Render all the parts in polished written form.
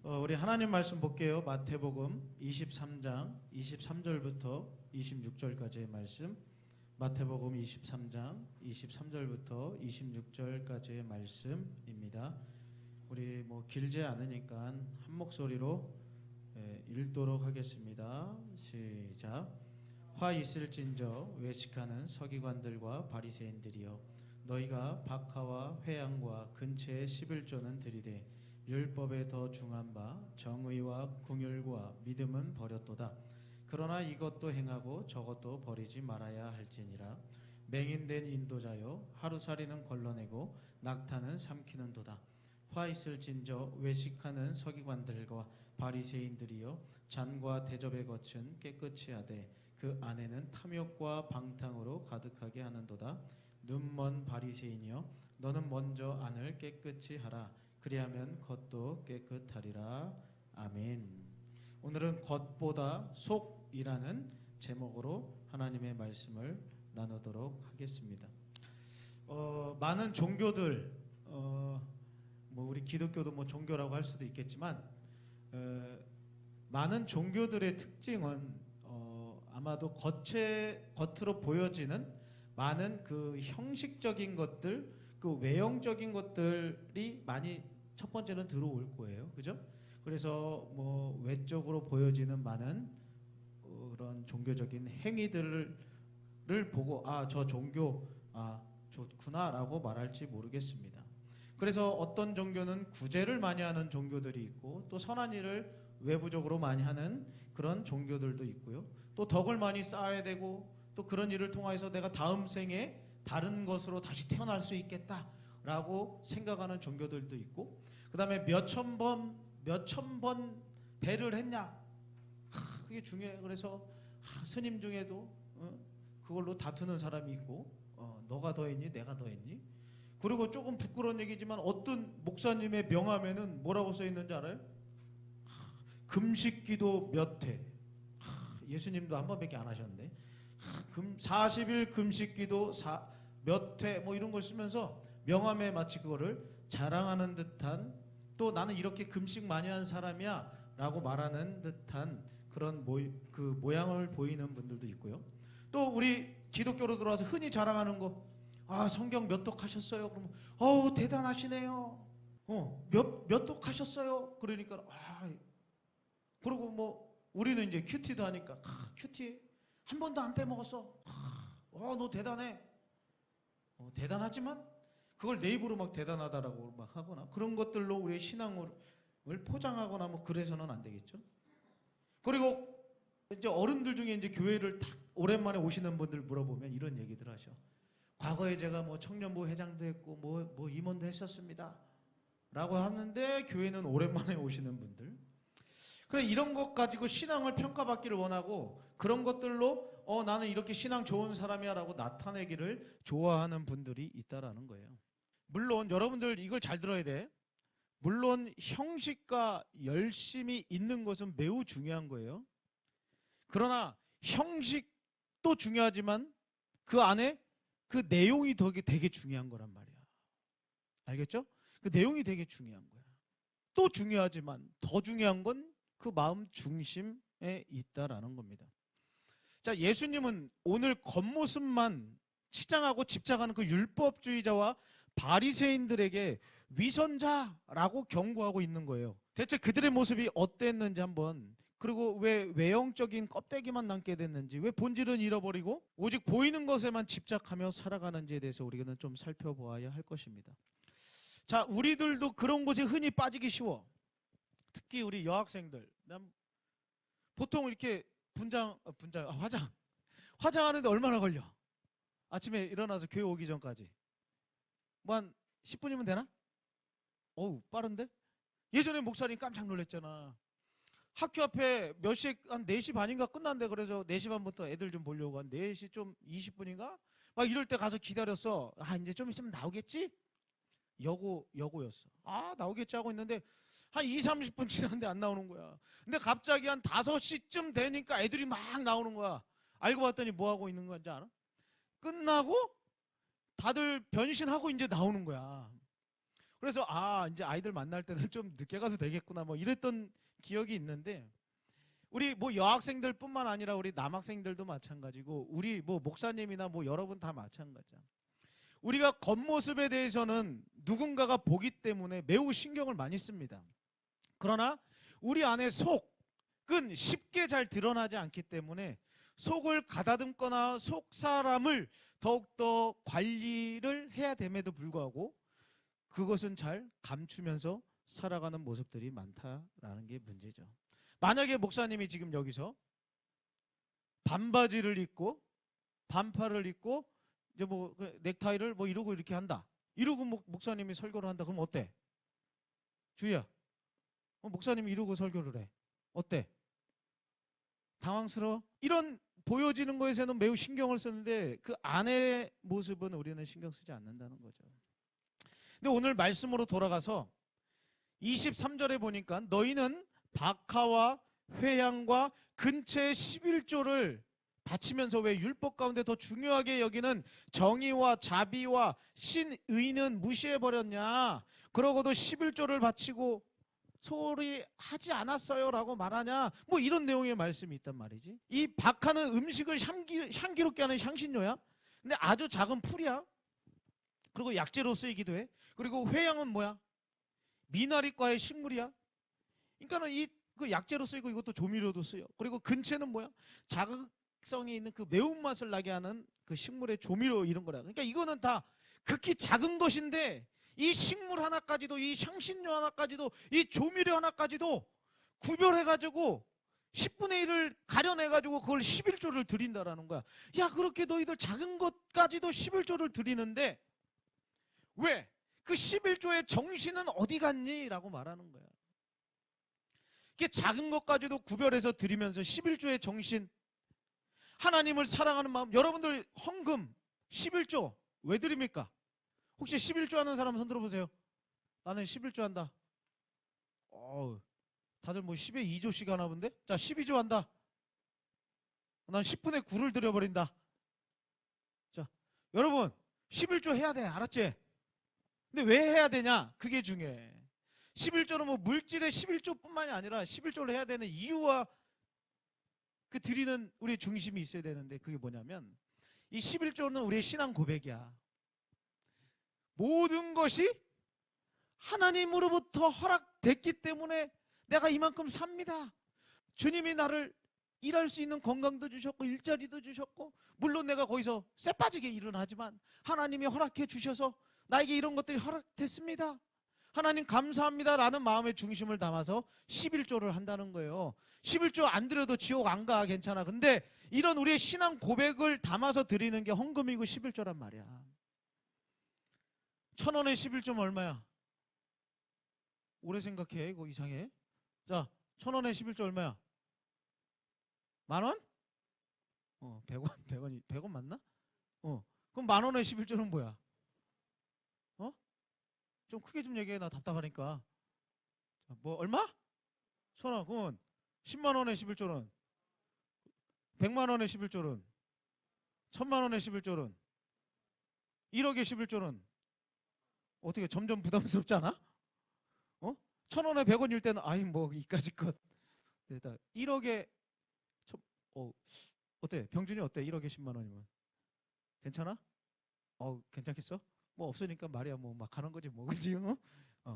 우리 하나님 말씀 볼게요. 마태복음 23장 23절부터 26절까지의 말씀. 마태복음 23장 23절부터 26절까지의 말씀입니다. 우리 길지 않으니까 한 목소리로 읽도록 하겠습니다. 시작. 화 있을진저 외식하는 서기관들과 바리새인들이여, 너희가 박하와 회양과 근체의 11조는 들이되 율법에 더 중한 바 정의와 궁율과 믿음은 버렸도다. 그러나 이것도 행하고 저것도 버리지 말아야 할지니라. 맹인된 인도자여, 하루살이는 걸러내고 낙타는 삼키는도다. 화 있을진저 외식하는 서기관들과 바리새인들이여, 잔과 대접에 거친 깨끗이 하되 그 안에는 탐욕과 방탕으로 가득하게 하는도다. 눈먼 바리새인이여, 너는 먼저 안을 깨끗이 하라. 그리하면 겉도 깨끗하리라. 아멘. 오늘은 겉보다 속이라는 제목으로 하나님의 말씀을 나누도록 하겠습니다. 많은 종교들, 우리 기독교도 종교라고 할 수도 있겠지만, 많은 종교들의 특징은 아마도 겉으로 보여지는 많은 그 형식적인 것들, 그 외형적인 것들이 많이 첫 번째는 들어올 거예요. 그죠? 그래서 외적으로 보여지는 많은 그런 종교적인 행위들을 보고 저 종교 좋구나라고 말할지 모르겠습니다. 그래서 어떤 종교는 구제를 많이 하는 종교들이 있고, 또 선한 일을 외부적으로 많이 하는 그런 종교들도 있고요. 또 덕을 많이 쌓아야 되고, 또 그런 일을 통해서 내가 다음 생에 다른 것으로 다시 태어날 수 있겠다라고 생각하는 종교들도 있고, 그 다음에 몇천 번 배를 했냐, 그게 중요해. 그래서 스님 중에도 그걸로 다투는 사람이 있고, 너가 더 했니 내가 더 했니. 그리고 조금 부끄러운 얘기지만 어떤 목사님의 명함에는 뭐라고 써 있는지 알아요? 금식기도 몇 회. 예수님도 한 번밖에 안 하셨는데 40일 금식기도 몇 회 이런 걸 쓰면서 명함에 마치 그거를 자랑하는 듯한, 또 나는 이렇게 금식 많이 한 사람이야 라고 말하는 듯한 그런 그 모양을 보이는 분들도 있고요. 또 우리 기독교로 들어와서 흔히 자랑하는 거, 성경 몇 독 하셨어요? 그러면 대단하시네요. 몇 독 하셨어요? 그러니까 그리고 우리는 이제 큐티도 하니까 큐티 한 번도 안 빼먹었어. 너 대단해. 대단하지만 그걸 내 입으로 막 대단하다라고 막 하거나 그런 것들로 우리의 신앙을 포장하거나 그래서는 안 되겠죠. 그리고 이제 어른들 중에 이제 교회를 딱 오랜만에 오시는 분들 물어보면 이런 얘기들 하셔. 과거에 제가 청년부 회장도 했고 임원도 했었습니다 라고 하는데, 교회는 오랜만에 오시는 분들. 그래, 이런 것 가지고 신앙을 평가받기를 원하고, 그런 것들로 나는 이렇게 신앙 좋은 사람이야 라고 나타내기를 좋아하는 분들이 있다라는 거예요. 물론 여러분들 이걸 잘 들어야 돼. 물론 형식과 열심이 있는 것은 매우 중요한 거예요. 그러나 형식도 중요하지만 그 안에 그 내용이 되게 중요한 거란 말이야. 알겠죠? 그 내용이 되게 중요한 거야. 또 중요하지만 더 중요한 건 그 마음 중심에 있다라는 겁니다. 자, 예수님은 오늘 겉모습만 치장하고 집착하는 그 율법주의자와 바리새인들에게 위선자라고 경고하고 있는 거예요. 대체 그들의 모습이 어땠는지 한번, 그리고 왜 외형적인 껍데기만 남게 됐는지, 왜 본질은 잃어버리고 오직 보이는 것에만 집착하며 살아가는지에 대해서 우리는 좀 살펴보아야 할 것입니다. 자, 우리들도 그런 곳에 흔히 빠지기 쉬워. 특히 우리 여학생들. 보통 이렇게 화장하는데 얼마나 걸려? 아침에 일어나서 교회 오기 전까지 한 10분이면 되나? 어우, 빠른데? 예전에 목사님 깜짝 놀랐잖아. 학교 앞에 몇 시에 한 4시 반인가 끝난대. 그래서 4시 반부터 애들 좀 보려고 한 4시 좀 20분인가? 막 이럴 때 가서 기다렸어. 이제 좀 있으면 나오겠지? 여고였어. 나오겠지 하고 있는데 한 20-30분 지났는데 안 나오는 거야. 근데 갑자기 한 5시쯤 되니까 애들이 막 나오는 거야. 알고 봤더니 뭐 하고 있는 건지 알아? 끝나고 다들 변신하고 이제 나오는 거야. 그래서 이제 아이들 만날 때는 좀 늦게 가도 되겠구나 뭐 이랬던 기억이 있는데, 우리 뭐 여학생들뿐만 아니라 우리 남학생들도 마찬가지고 우리 뭐 목사님이나 뭐 여러분 다 마찬가지야. 우리가 겉모습에 대해서는 누군가가 보기 때문에 매우 신경을 많이 씁니다. 그러나 우리 안에 속은 쉽게 잘 드러나지 않기 때문에 속을 가다듬거나 속 사람을 더욱더 관리를 해야 됨에도 불구하고 그것은 잘 감추면서 살아가는 모습들이 많다라는 게 문제죠. 만약에 목사님이 지금 여기서 반바지를 입고 반팔을 입고 이제 뭐 넥타이를 뭐 이러고 이렇게 한다. 이러고 목사님이 설교를 한다. 그럼 어때? 주희야. 목사님이 이러고 설교를 해. 어때? 당황스러워? 이런 보여지는 것에서는 매우 신경을 쓰는데 그 안의 모습은 우리는 신경 쓰지 않는다는 거죠. 근데 오늘 말씀으로 돌아가서 23절에 보니까 너희는 박하와 회향과 근처의 11조를 바치면서 왜 율법 가운데 더 중요하게 여기는 정의와 자비와 신의는 무시해버렸냐? 그러고도 11조를 바치고 소홀히 하지 않았어요 라고 말하냐? 뭐 이런 내용의 말씀이 있단 말이지. 이 박하는 음식을 향기롭게 하는 향신료야. 근데 아주 작은 풀이야. 그리고 약재로 쓰이기도 해. 그리고 회향은 뭐야? 미나리과의 식물이야. 그러니까는 그 약재로 쓰이고 이것도 조미료도 쓰여. 그리고 근체는 뭐야? 자극성이 있는 그 매운맛을 나게 하는 그 식물의 조미료 이런 거라. 그러니까 이거는 다 극히 작은 것인데 이 식물 하나까지도, 이 향신료 하나까지도, 이 조미료 하나까지도 구별해가지고 10분의 1을 가려내가지고 그걸 11조를 드린다라는 거야. 야, 그렇게 너희들 작은 것까지도 11조를 드리는데 왜? 그 11조의 정신은 어디 갔니? 라고 말하는 거야. 이게 작은 것까지도 구별해서 드리면서 11조의 정신, 하나님을 사랑하는 마음. 여러분들 헌금 11조 왜 드립니까? 혹시 11조 하는 사람 손 들어보세요. 나는 11조 한다. 다들 뭐 10에 2조씩 하나 본데? 자, 12조 한다. 난 10분의 9를 드려버린다. 자, 여러분 11조 해야 돼. 알았지? 근데 왜 해야 되냐? 그게 중요해. 11조는 뭐 물질의 11조뿐만이 아니라 11조를 해야 되는 이유와 그 드리는 우리의 중심이 있어야 되는데 그게 뭐냐면 이 11조는 우리의 신앙 고백이야. 모든 것이 하나님으로부터 허락됐기 때문에 내가 이만큼 삽니다. 주님이 나를 일할 수 있는 건강도 주셨고 일자리도 주셨고 물론 내가 거기서 쎄빠지게 일은 하지만 하나님이 허락해 주셔서 나에게 이런 것들이 허락됐습니다. 하나님 감사합니다 라는 마음의 중심을 담아서 11조를 한다는 거예요. 11조 안 드려도 지옥 안 가. 괜찮아. 근데 이런 우리의 신앙 고백을 담아서 드리는 게 헌금이고 11조란 말이야. 1,000원에 11조면 얼마야? 오래 생각해. 이거 이상해. 자, 1,000원에 11조 얼마야? 10,000원? 100원 맞나? 그럼 10,000원에 11조는 뭐야? 좀 크게 좀 얘기해. 나 답답하니까. 뭐 얼마? 1,000원. 그건 10만 원에 11조는 100만 원에 11조는 1,000만 원에 11조는 1억에 11조는 어떻게 점점 부담스럽지 않아? 1,000원에 100원일 때는 아이 뭐 이까짓 것. 1억에 어때? 병준이 어때? 1억에 10만 원이면 괜찮아? 괜찮겠어? 뭐 없으니까 말이야 뭐 막 하는 거지 뭐 그지?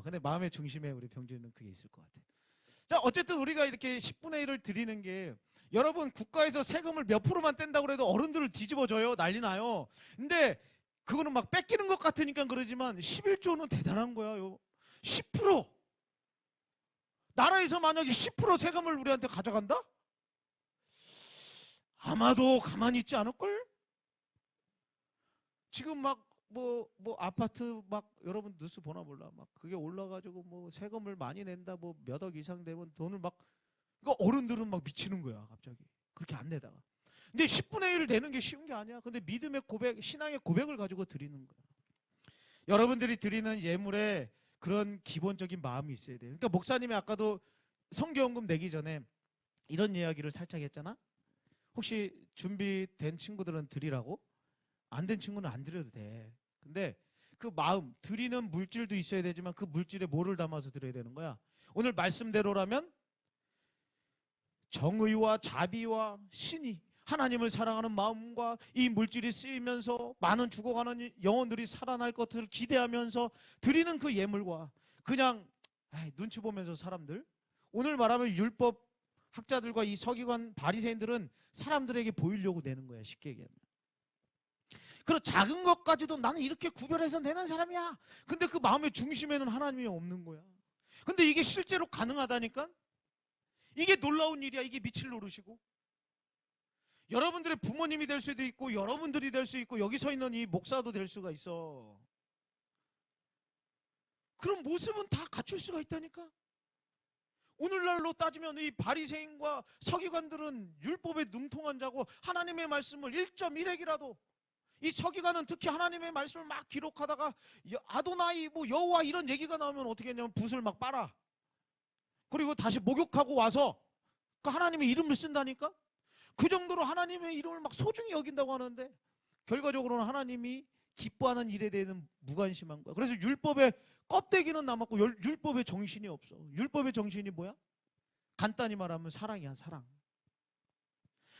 근데 마음의 중심에 우리 병준이는 그게 있을 것 같아. 자, 어쨌든 우리가 이렇게 10분의 1을 드리는 게 여러분 국가에서 세금을 몇 프로만 뗀다고 해도 어른들을 뒤집어져요. 난리 나요. 근데 그거는 막 뺏기는 것 같으니까 그러지만 11조는 대단한 거야. 10%. 나라에서 만약에 10% 세금을 우리한테 가져간다? 아마도 가만히 있지 않을걸? 지금 막 뭐 아파트 막 여러분 뉴스 보나 몰라. 막 그게 올라가지고 뭐 세금을 많이 낸다 뭐 몇 억 이상 되면 돈을 막 그러니까 어른들은 막 미치는 거야 갑자기. 그렇게 안 내다가. 근데 10분의 1을 내는 게 쉬운 게 아니야. 근데 믿음의 고백, 신앙의 고백을 가지고 드리는 거야. 여러분들이 드리는 예물에 그런 기본적인 마음이 있어야 돼요. 그러니까 목사님이 아까도 성경금 내기 전에 이런 이야기를 살짝 했잖아. 혹시 준비된 친구들은 드리라고? 안 된 친구는 안 드려도 돼. 근데 그 마음, 드리는 물질도 있어야 되지만 그 물질에 뭐를 담아서 드려야 되는 거야? 오늘 말씀대로라면 정의와 자비와 신의, 하나님을 사랑하는 마음과 이 물질이 쓰이면서 많은 죽어가는 영혼들이 살아날 것을 기대하면서 드리는 그 예물과 그냥 눈치 보면서 사람들, 오늘 말하면 율법 학자들과 이 서기관 바리새인들은 사람들에게 보이려고 내는 거야, 쉽게 얘기하면. 그리고 작은 것까지도 나는 이렇게 구별해서 내는 사람이야. 근데 그 마음의 중심에는 하나님이 없는 거야. 근데 이게 실제로 가능하다니까? 이게 놀라운 일이야. 이게 미칠 노릇이고. 여러분들의 부모님이 될 수도 있고 여러분들이 될 수 있고 여기 서 있는 이 목사도 될 수가 있어. 그런 모습은 다 갖출 수가 있다니까. 오늘날로 따지면 이 바리새인과 서기관들은 율법에 능통한 자고 하나님의 말씀을 1.1핵이라도, 이 서기관은 특히 하나님의 말씀을 막 기록하다가 아도나이 뭐 여호와 이런 얘기가 나오면 어떻게 했냐면 붓을 막 빨아. 그리고 다시 목욕하고 와서 그 하나님의 이름을 쓴다니까. 그 정도로 하나님의 이름을 막 소중히 여긴다고 하는데 결과적으로는 하나님이 기뻐하는 일에 대해서는 무관심한 거야. 그래서 율법의 껍데기는 남았고 율법의 정신이 없어. 율법의 정신이 뭐야? 간단히 말하면 사랑이야, 사랑.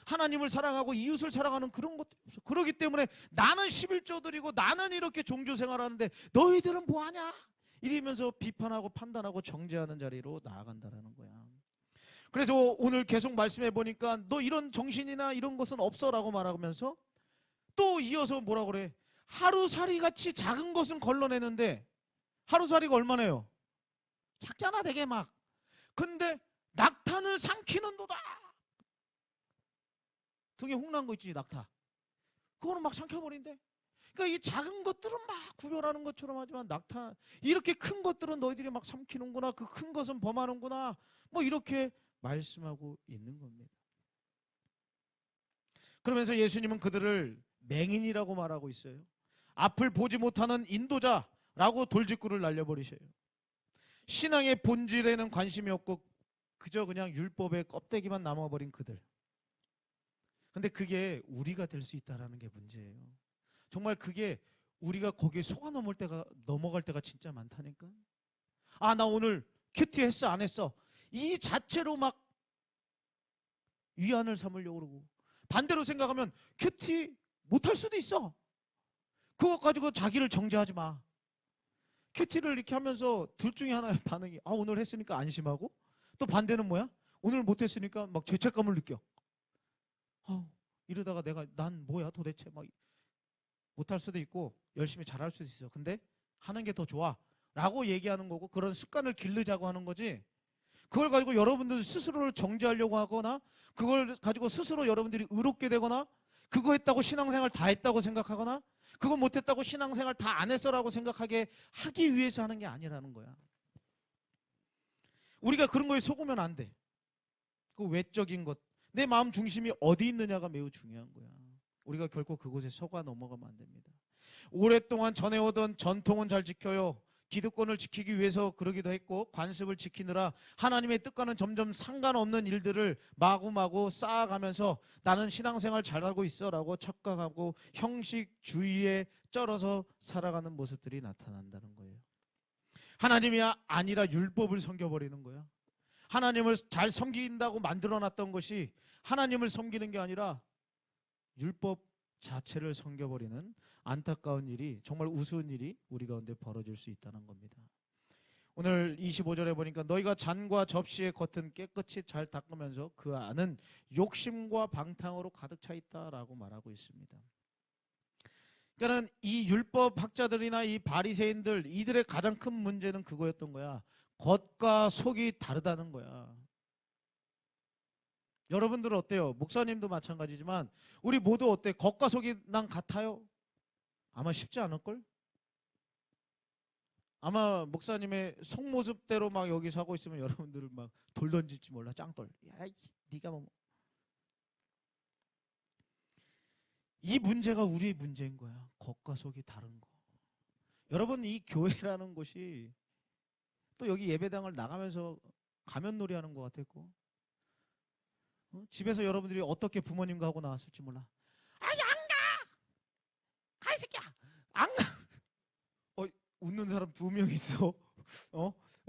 하나님을 사랑하고 이웃을 사랑하는 그런 것도 없어. 그렇기 때문에 나는 11조 드리고 나는 이렇게 종교생활하는데 너희들은 뭐하냐? 이러면서 비판하고 판단하고 정죄하는 자리로 나아간다라는 거야. 그래서 오늘 계속 말씀해 보니까 너 이런 정신이나 이런 것은 없어라고 말하면서 또 이어서 뭐라 그래? 하루살이 같이 작은 것은 걸러내는데 하루살이가 얼마나요? 작잖아 되게 막. 근데 낙타는 삼키는도다. 등에 홍난 거 있지, 낙타. 그거는 막 삼켜버린대. 그러니까 이 작은 것들은 막 구별하는 것처럼 하지만 낙타, 이렇게 큰 것들은 너희들이 막 삼키는구나. 그 큰 것은 범하는구나. 뭐 이렇게 말씀하고 있는 겁니다. 그러면서 예수님은 그들을 맹인이라고 말하고 있어요. 앞을 보지 못하는 인도자라고 돌직구를 날려버리셔요. 신앙의 본질에는 관심이 없고 그저 그냥 율법의 껍데기만 남아버린 그들. 근데 그게 우리가 될 수 있다는 게 문제예요. 정말 그게 우리가 거기에 속아 넘어갈 때가 진짜 많다니까. 아, 나 오늘 큐티 했어 안 했어? 이 자체로 막 위안을 삼으려고 그러고, 반대로 생각하면 큐티 못할 수도 있어. 그거 가지고 자기를 정죄하지 마. 큐티를 이렇게 하면서 둘 중에 하나의 반응이 오늘 했으니까 안심하고, 또 반대는 뭐야? 오늘 못했으니까 막 죄책감을 느껴. 이러다가 난 뭐야 도대체, 막 못할 수도 있고 열심히 잘할 수도 있어. 근데 하는 게 더 좋아 라고 얘기하는 거고, 그런 습관을 기르자고 하는 거지. 그걸 가지고 여러분들 스스로를 정죄하려고 하거나 그걸 가지고 스스로 여러분들이 의롭게 되거나 그거 했다고 신앙생활 다 했다고 생각하거나 그거 못했다고 신앙생활 다 안 했어라고 생각하게 하기 위해서 하는 게 아니라는 거야. 우리가 그런 거에 속으면 안 돼. 그 외적인 것, 내 마음 중심이 어디 있느냐가 매우 중요한 거야. 우리가 결코 그곳에 속아 넘어가면 안 됩니다. 오랫동안 전해오던 전통은 잘 지켜요. 기득권을 지키기 위해서 그러기도 했고, 관습을 지키느라 하나님의 뜻과는 점점 상관없는 일들을 마구마구 쌓아가면서 나는 신앙생활 잘하고 있어라고 착각하고 형식주의에 쩔어서 살아가는 모습들이 나타난다는 거예요. 하나님이 아니라 율법을 섬겨버리는 거야. 하나님을 잘 섬긴다고 만들어놨던 것이 하나님을 섬기는 게 아니라 율법 자체를 섬겨버리는 안타까운 일이, 정말 우스운 일이 우리 가운데 벌어질 수 있다는 겁니다. 오늘 25절에 보니까 너희가 잔과 접시의 겉은 깨끗이 잘 닦으면서 그 안은 욕심과 방탕으로 가득 차 있다라고 말하고 있습니다. 그러니까 이 율법 학자들이나 이 바리새인들, 이들의 가장 큰 문제는 그거였던 거야. 겉과 속이 다르다는 거야. 여러분들은 어때요? 목사님도 마찬가지지만 우리 모두 어때? 겉과 속이 난 같아요? 아마 쉽지 않을걸? 아마 목사님의 속모습대로 막 여기서 하고 있으면 여러분들은 막 돌 던질지 몰라. 짱돌. 야, 네가 뭐. 이 문제가 우리의 문제인 거야. 겉과 속이 다른 거. 여러분, 이 교회라는 곳이 또 여기 예배당을 나가면서 가면놀이 하는 것 같았고, 집에서 여러분들이 어떻게 부모님과 하고 나왔을지 몰라. 아니 안 가! 가 이 새끼야! 안 가! 웃는 사람 2명 있어.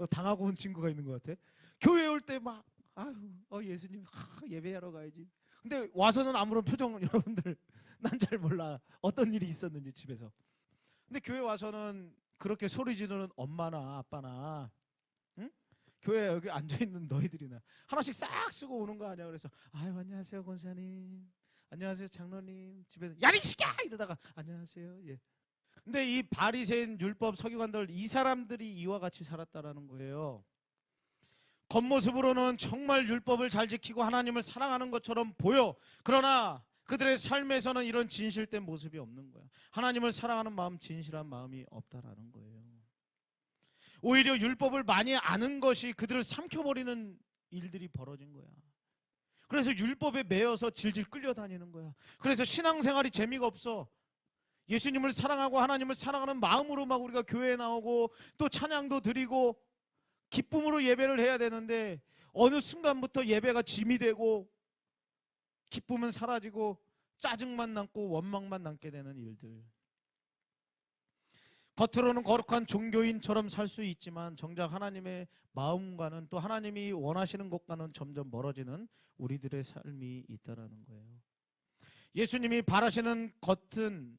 당하고 온 친구가 있는 것 같아. 교회 올 때 막 아유, 예수님 예배하러 가야지. 근데 와서는 아무런 표정 여러분들 난 잘 몰라. 어떤 일이 있었는지 집에서. 근데 교회 와서는 그렇게 소리 지르는 엄마나 아빠나 응? 교회 여기 앉아있는 너희들이나 하나씩 싹 쓰고 오는 거 아니야. 그래서 아유 안녕하세요 권사님, 안녕하세요 장로님, 집에서 야리 시켜 이러다가 안녕하세요. 예. 근데 이 바리새인 율법 서기관들 이 사람들이 이와 같이 살았다라는 거예요. 겉모습으로는 정말 율법을 잘 지키고 하나님을 사랑하는 것처럼 보여. 그러나 그들의 삶에서는 이런 진실된 모습이 없는 거야. 하나님을 사랑하는 마음, 진실한 마음이 없다라는 거예요. 오히려 율법을 많이 아는 것이 그들을 삼켜버리는 일들이 벌어진 거야. 그래서 율법에 매여서 질질 끌려다니는 거야. 그래서 신앙생활이 재미가 없어. 예수님을 사랑하고 하나님을 사랑하는 마음으로 막 우리가 교회에 나오고 또 찬양도 드리고 기쁨으로 예배를 해야 되는데 어느 순간부터 예배가 짐이 되고 기쁨은 사라지고 짜증만 남고 원망만 남게 되는 일들. 겉으로는 거룩한 종교인처럼 살 수 있지만 정작 하나님의 마음과는 또 하나님이 원하시는 것과는 점점 멀어지는 우리들의 삶이 있다라는 거예요. 예수님이 바라시는 겉은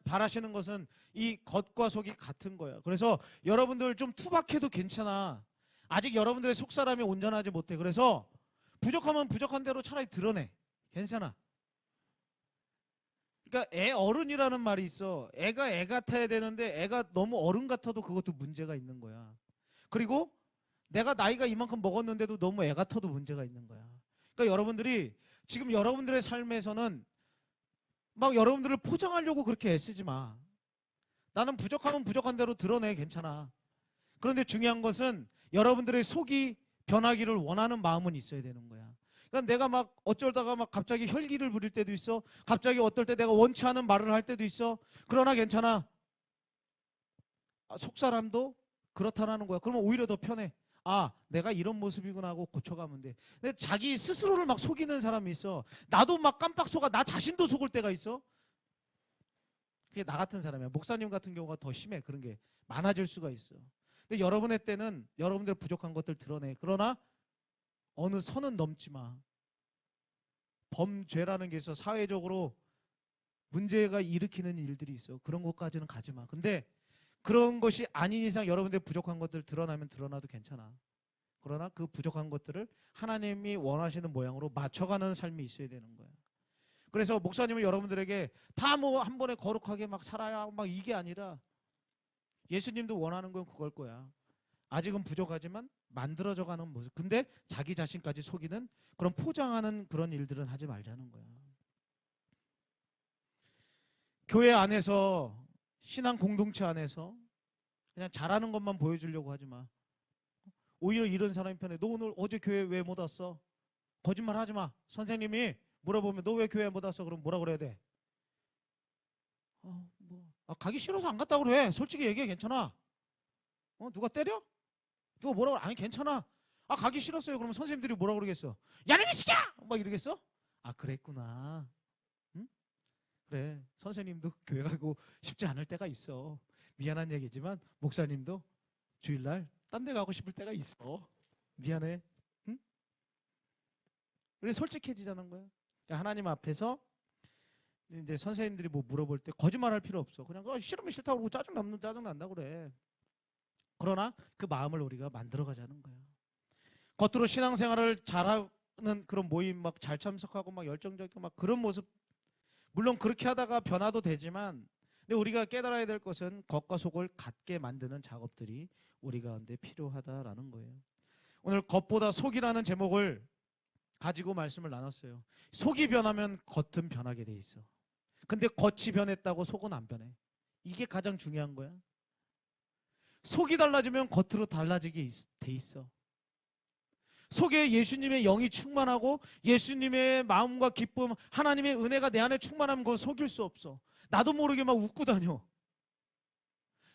바라시는 것은 이 겉과 속이 같은 거야. 그래서 여러분들 좀 투박해도 괜찮아. 아직 여러분들의 속사람이 온전하지 못해. 그래서 부족하면 부족한 대로 차라리 드러내. 괜찮아. 그러니까 애 어른이라는 말이 있어. 애가 애 같아야 되는데 애가 너무 어른 같아도 그것도 문제가 있는 거야. 그리고 내가 나이가 이만큼 먹었는데도 너무 애 같아도 문제가 있는 거야. 그러니까 여러분들이 지금 여러분들의 삶에서는 막 여러분들을 포장하려고 그렇게 애쓰지 마. 나는 부족하면 부족한 대로 드러내. 괜찮아. 그런데 중요한 것은 여러분들의 속이 변하기를 원하는 마음은 있어야 되는 거야. 그러니까 내가 막 어쩌다가 막 갑자기 혈기를 부릴 때도 있어. 갑자기 어떨 때 내가 원치 않은 말을 할 때도 있어. 그러나 괜찮아. 속 사람도 그렇다라는 거야. 그러면 오히려 더 편해. 아, 내가 이런 모습이구나 하고 고쳐가면 돼. 근데 자기 스스로를 막 속이는 사람이 있어. 나도 막 깜빡 속아. 나 자신도 속을 때가 있어. 그게 나 같은 사람이야. 목사님 같은 경우가 더 심해. 그런 게 많아질 수가 있어. 근데 여러분의 때는 여러분들 부족한 것들 드러내. 그러나 어느 선은 넘지 마. 범죄라는 게 있어. 사회적으로 문제가 일으키는 일들이 있어. 그런 것까지는 가지 마. 근데 그런 것이 아닌 이상 여러분들의 부족한 것들 드러나면 드러나도 괜찮아. 그러나 그 부족한 것들을 하나님이 원하시는 모양으로 맞춰가는 삶이 있어야 되는 거야. 그래서 목사님은 여러분들에게 다 뭐 한 번에 거룩하게 막 살아야 막 이게 아니라 예수님도 원하는 건 그걸 거야. 아직은 부족하지만 만들어져가는 모습. 근데 자기 자신까지 속이는 그런 포장하는 그런 일들은 하지 말자는 거야. 교회 안에서 신앙 공동체 안에서 그냥 잘하는 것만 보여주려고 하지 마. 오히려 이런 사람이 편해. 너 오늘 어제 교회 왜 못 왔어? 거짓말 하지 마. 선생님이 물어보면 너 왜 교회 못 왔어? 그럼 뭐라 그래야 돼? 가기 싫어서 안 갔다고 그래. 솔직히 얘기해. 괜찮아. 누가 때려? 누가 뭐라 그래? 아니 괜찮아. 가기 싫었어요. 그러면 선생님들이 뭐라 그러겠어? 야놈이 시켜! 막 이러겠어? 그랬구나. 응? 그래. 선생님도 교회 가고 싶지 않을 때가 있어. 미안한 얘기지만 목사님도 주일날 딴 데 가고 싶을 때가 있어. 미안해. 응? 그래 솔직해지자는 거야. 하나님 앞에서 이제 선생님들이 뭐 물어볼 때 거짓말할 필요 없어. 그냥 싫으면 싫다고 그러고 짜증 난다 그래. 그러나 그 마음을 우리가 만들어가자는 거야. 겉으로 신앙생활을 잘하는 그런 모임 막 잘 참석하고 막 열정적이고 막 그런 모습 물론 그렇게 하다가 변화도 되지만 근데 우리가 깨달아야 될 것은 겉과 속을 같게 만드는 작업들이 우리 가운데 필요하다라는 거예요. 오늘 겉보다 속이라는 제목을 가지고 말씀을 나눴어요. 속이 변하면 겉은 변하게 돼 있어. 근데 겉이 변했다고 속은 안 변해. 이게 가장 중요한 거야. 속이 달라지면 겉으로 달라지게 돼 있어. 속에 예수님의 영이 충만하고 예수님의 마음과 기쁨, 하나님의 은혜가 내 안에 충만하면 그건 속일 수 없어. 나도 모르게 막 웃고 다녀.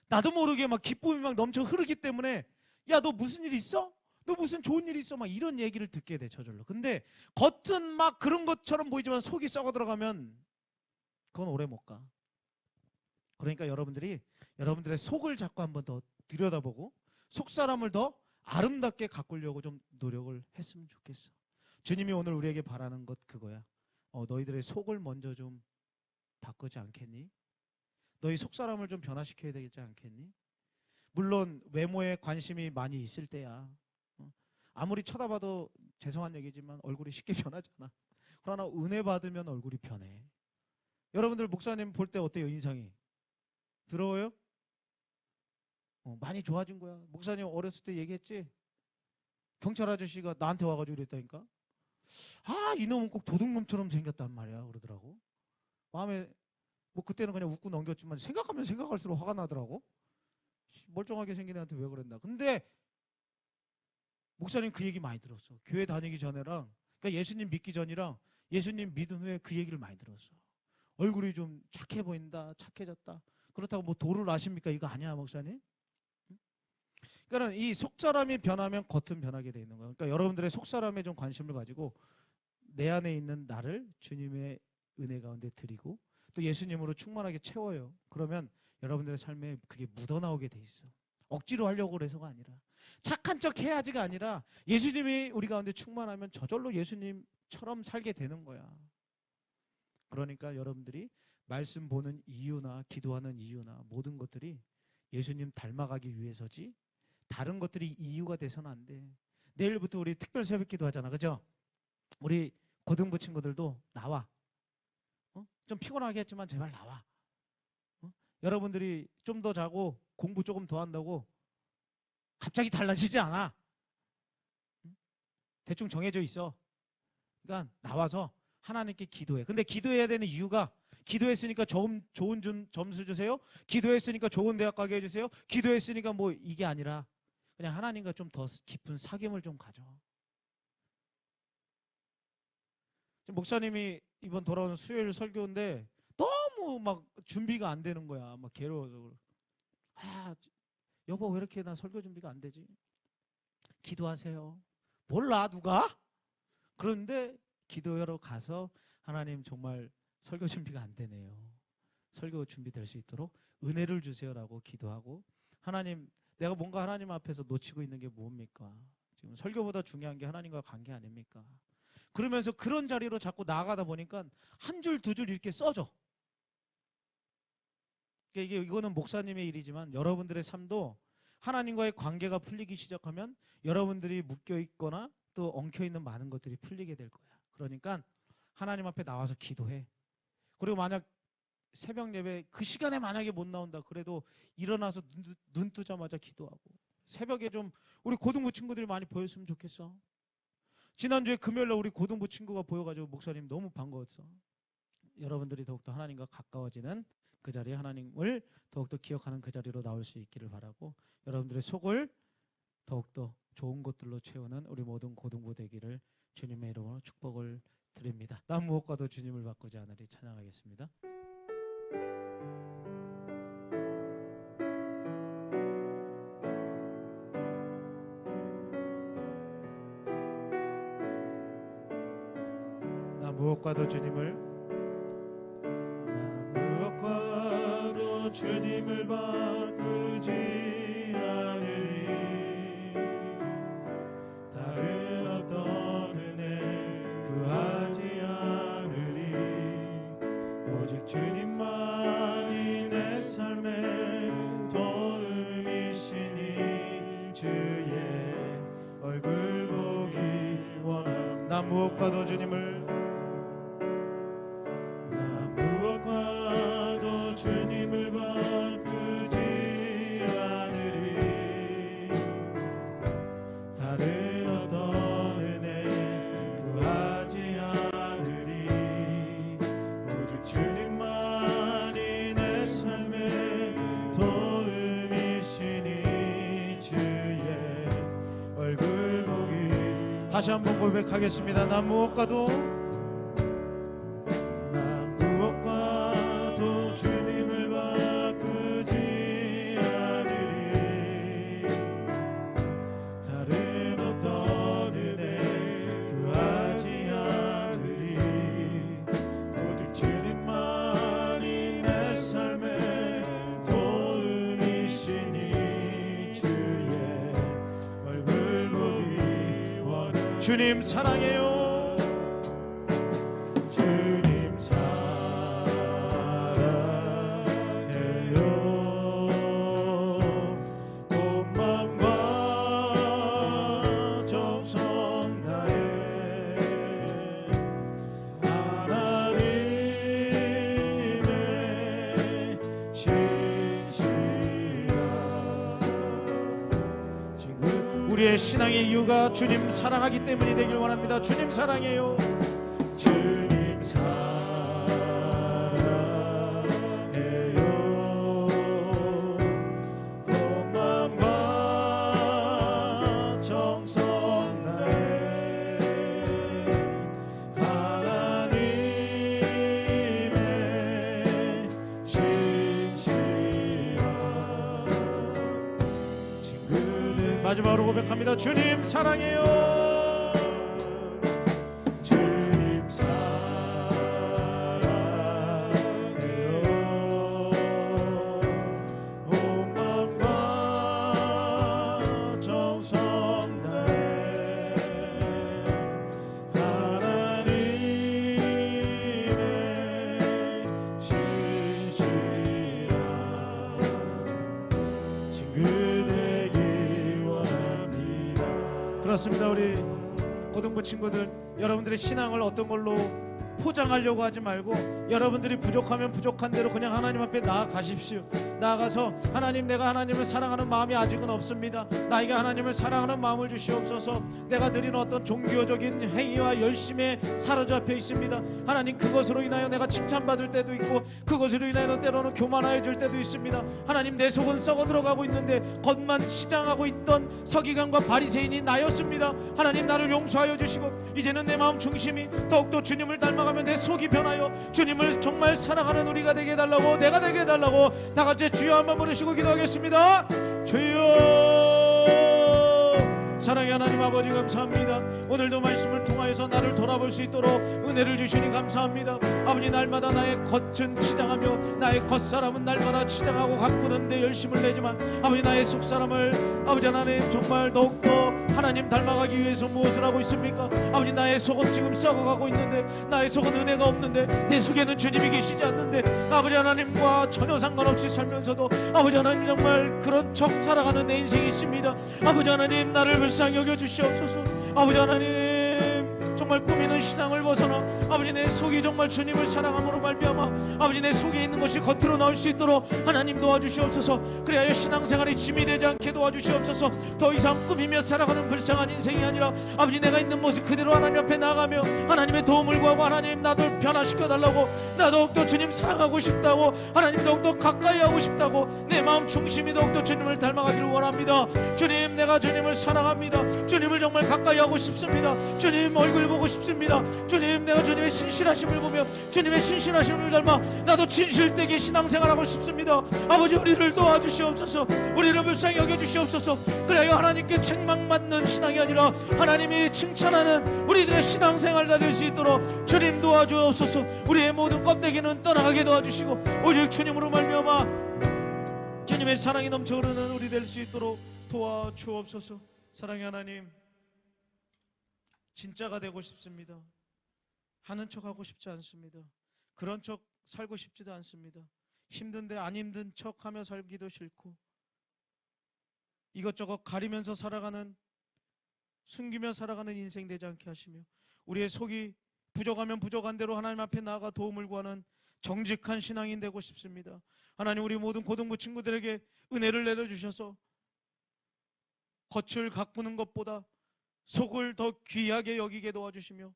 나도 모르게 막 기쁨이 막 넘쳐 흐르기 때문에 야, 너 무슨 일 있어? 너 무슨 좋은 일 있어? 막 이런 얘기를 듣게 돼 저절로. 근데 겉은 막 그런 것처럼 보이지만 속이 썩어 들어가면 그건 오래 못 가. 그러니까 여러분들의 속을 자꾸 한번 더 들여다보고 속 사람을 더 아름답게 가꾸려고 좀 노력을 했으면 좋겠어. 주님이 오늘 우리에게 바라는 것 그거야. 너희들의 속을 먼저 좀 바꾸지 않겠니? 너희 속 사람을 좀 변화시켜야 되지 않겠니? 물론 외모에 관심이 많이 있을 때야. 아무리 쳐다봐도 죄송한 얘기지만 얼굴이 쉽게 변하잖아. 그러나 은혜 받으면 얼굴이 변해. 여러분들 목사님 볼 때 어때요? 인상이 더러워요? 많이 좋아진 거야. 목사님 어렸을 때 얘기했지? 경찰 아저씨가 나한테 와가지고 그랬다니까. 이놈은 꼭 도둑놈처럼 생겼단 말이야 그러더라고. 마음에 뭐 그때는 그냥 웃고 넘겼지만 생각하면 생각할수록 화가 나더라고. 멀쩡하게 생긴 애한테 왜 그랬나. 근데 목사님 그 얘기 많이 들었어. 교회 다니기 전에랑, 그러니까 예수님 믿기 전이랑 예수님 믿은 후에 그 얘기를 많이 들었어. 얼굴이 좀 착해 보인다, 착해졌다. 그렇다고 뭐 도를 아십니까? 이거 아니야 목사님? 그러니까 이 속사람이 변하면 겉은 변하게 돼 있는 거야. 그러니까 여러분들의 속사람에 좀 관심을 가지고 내 안에 있는 나를 주님의 은혜 가운데 드리고 또 예수님으로 충만하게 채워요. 그러면 여러분들의 삶에 그게 묻어나오게 돼 있어. 억지로 하려고 그래서가 아니라, 착한 척 해야지가 아니라 예수님이 우리 가운데 충만하면 저절로 예수님처럼 살게 되는 거야. 그러니까 여러분들이 말씀 보는 이유나 기도하는 이유나 모든 것들이 예수님 닮아가기 위해서지 다른 것들이 이유가 돼서는 안 돼. 내일부터 우리 특별 새벽 기도 하잖아. 그죠? 우리 고등부 친구들도 나와. 좀 피곤하게 했지만 제발 나와. 여러분들이 좀 더 자고 공부 조금 더 한다고 갑자기 달라지지 않아. 대충 정해져 있어. 그러니까 나와서 하나님께 기도해. 근데 기도해야 되는 이유가, 기도했으니까 좋은 점수 주세요, 기도했으니까 좋은 대학 가게 해주세요, 기도했으니까 뭐 이게 아니라 그냥 하나님과 좀 더 깊은 사귐을 좀 가져. 목사님이 이번 돌아오는 수요일 설교인데 너무 막 준비가 안 되는 거야. 막 괴로워서. 여보 왜 이렇게 나 설교 준비가 안 되지? 기도하세요. 몰라 누가? 그런데 기도하러 가서 하나님 정말 설교 준비가 안 되네요. 설교 준비될 수 있도록 은혜를 주세요라고 기도하고, 하나님 내가 뭔가 하나님 앞에서 놓치고 있는 게 뭡니까? 지금 설교보다 중요한 게 하나님과 관계 아닙니까? 그러면서 그런 자리로 자꾸 나아가다 보니까 한 줄 두 줄 이렇게 써져. 이거는 목사님의 일이지만 여러분들의 삶도 하나님과의 관계가 풀리기 시작하면 여러분들이 묶여있거나 또 엉켜있는 많은 것들이 풀리게 될 거야. 그러니까 하나님 앞에 나와서 기도해. 그리고 만약 새벽 예배 그 시간에 만약에 못 나온다 그래도 일어나서 눈 뜨자마자 기도하고, 새벽에 좀 우리 고등부 친구들이 많이 보였으면 좋겠어. 지난주에 금요일날 우리 고등부 친구가 보여가지고 목사님 너무 반가웠어. 여러분들이 더욱더 하나님과 가까워지는 그 자리에 하나님을 더욱더 기억하는 그 자리로 나올 수 있기를 바라고, 여러분들의 속을 더욱더 좋은 것들로 채우는 우리 모든 고등부 되기를 주님의 이름으로 축복을 드립니다. 난 무엇과도 주님을 바꾸지 않으리 찬양하겠습니다. 난 무엇과도 주님을 바꾸지 않으리. 다른 어떤 은혜 구하지 않으리. 오직 주님만이 내 삶의 도움이시니 주의 얼굴 보기 원함. 난 무엇과도 주님을 바꾸지 않으리. 다른 어떤 은혜 구하지 않으리. 오직 주님만이 내 삶의 도움이시니 주의 얼굴 보기. 다시 한번 고백하겠습니다. 난 무엇과도 주님을 바꾸지 않으리. 다른 어떤 은혜 구하지 않으리. 오직 주님만이 내 삶의 주님 사랑해요. 주님 사랑해요. 온 마음과 정성 다해 하나님의 신실한 지금 우리의 신앙의 이유가 주님 사랑하기 때문이 되길 원합니다. 주님 사랑해요. 주님 사랑해요. 온 마음과 정성 다해 하나님의 신실한 친구들 마지막으로 고백합니다. 주님 사랑해요. 주님 사랑해요. 온 마음과 정성 다해 하나님의 신실한 친구 되기 원합니다. 그렇습니다. 우리 고등부 친구들, 여러분들의 신앙을 어떤 걸로 포장하려고 하지 말고 여러분들이 부족하면 부족한 대로 그냥 하나님 앞에 나아가십시오. 나아가서 하나님, 내가 하나님을 사랑하는 마음이 아직은 없습니다. 나에게 하나님을 사랑하는 마음을 주시옵소서. 내가 드리는 어떤 종교적인 행위와 열심에 사로잡혀 있습니다. 하나님, 그것으로 인하여 내가 칭찬받을 때도 있고 그것으로 인하여 때로는 교만해질 때도 있습니다. 하나님, 내 속은 썩어 들어가고 있는데 겉만 치장하고 있던 서기관과 바리새인이 나였습니다. 하나님, 나를 용서하여 주시고 이제는 내 마음 중심이 더욱더 주님을 닮아가며 내 속이 변하여 주님을 정말 사랑하는 우리가 되게 해달라고, 내가 되게 해달라고 다 같이 주여 한번 부르시고 기도하겠습니다. 주여, 사랑의 하나님 아버지 감사합니다. 오늘도 말씀을 통하여서 나를 돌아볼 수 있도록 은혜를 주시니 감사합니다. 아버지, 날마다 나의 겉은 치장하며 나의 겉사람은 날마다 치장하고 가꾸는데 열심을 내지만 아버지, 나의 속사람을 아버지 하나님 정말 더욱더 하나님 닮아가기 위해서 무엇을 하고 있습니까? 아버지, 나의 속은 지금 썩어가고 있는데, 나의 속은 은혜가 없는데, 내 속에는 주님이 계시지 않는데 아버지 하나님과 전혀 상관없이 살면서도 아버지 하나님 정말 그런 척 살아가는 내 인생이 있습니다. 아버지 하나님, 나를 불쌍히 여겨 주시옵소서. 아버지 하나님, 정말 꾸미는 신앙을 벗어나 아버지 내 속이 정말 주님을 사랑함으로 말미암아 아버지 내 속에 있는 것이 겉으로 나올 수 있도록 하나님 도와주시옵소서. 그래야 신앙생활이 짐이 되지 않게 도와주시옵소서. 더 이상 꾸미며 살아가는 불쌍한 인생이 아니라 아버지, 내가 있는 모습 그대로 하나님 앞에 나가며 하나님의 도움을 구하고 하나님, 나도 변화시켜 달라고, 나 더욱더 주님 사랑하고 싶다고, 하나님 더욱더 가까이 하고 싶다고, 내 마음 중심이 더욱더 주님을 닮아가기를 원합니다. 주님, 내가 주님을 사랑합니다. 주님을 정말 가까이 하고 싶습니다. 주님 얼굴 보고 싶습니다. 주님, 내가 주님의 신실하심을 보며 주님의 신실하심을 닮아 나도 진실되게 신앙생활하고 싶습니다. 아버지, 우리를 도와주시옵소서. 우리를 불쌍히 여겨주시옵소서. 그래야 하나님께 책망받는 신앙이 아니라 하나님이 칭찬하는 우리들의 신앙생활 될 수 있도록 주님 도와주옵소서. 우리의 모든 껍데기는 떠나가게 도와주시고 오직 주님으로 말미암아 주님의 사랑이 넘쳐 흐르는 우리 될 수 있도록 도와주옵소서. 사랑의 하나님, 진짜가 되고 싶습니다. 하는 척 하고 싶지 않습니다. 그런 척 살고 싶지도 않습니다. 힘든데 안 힘든 척 하며 살기도 싫고 이것저것 가리면서 살아가는, 숨기며 살아가는 인생 되지 않게 하시며 우리의 속이 부족하면 부족한 대로 하나님 앞에 나아가 도움을 구하는 정직한 신앙인 되고 싶습니다. 하나님, 우리 모든 고등부 친구들에게 은혜를 내려주셔서 겉을 가꾸는 것보다 속을 더 귀하게 여기게 도와주시며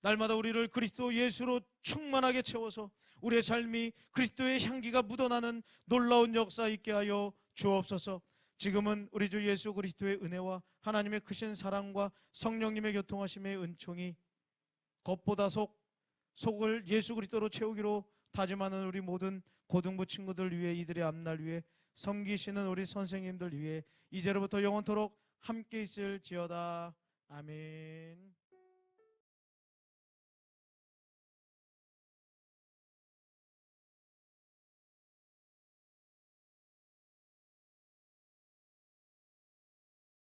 날마다 우리를 그리스도 예수로 충만하게 채워서 우리의 삶이 그리스도의 향기가 묻어나는 놀라운 역사 있게 하여 주옵소서. 지금은 우리 주 예수 그리스도의 은혜와 하나님의 크신 사랑과 성령님의 교통하심의 은총이 겉보다 속을 예수 그리스도로 채우기로 다짐하는 우리 모든 고등부 친구들 위해, 이들의 앞날 위해, 섬기시는 우리 선생님들 위해 이제로부터 영원토록 함께 있을지어다. 아멘.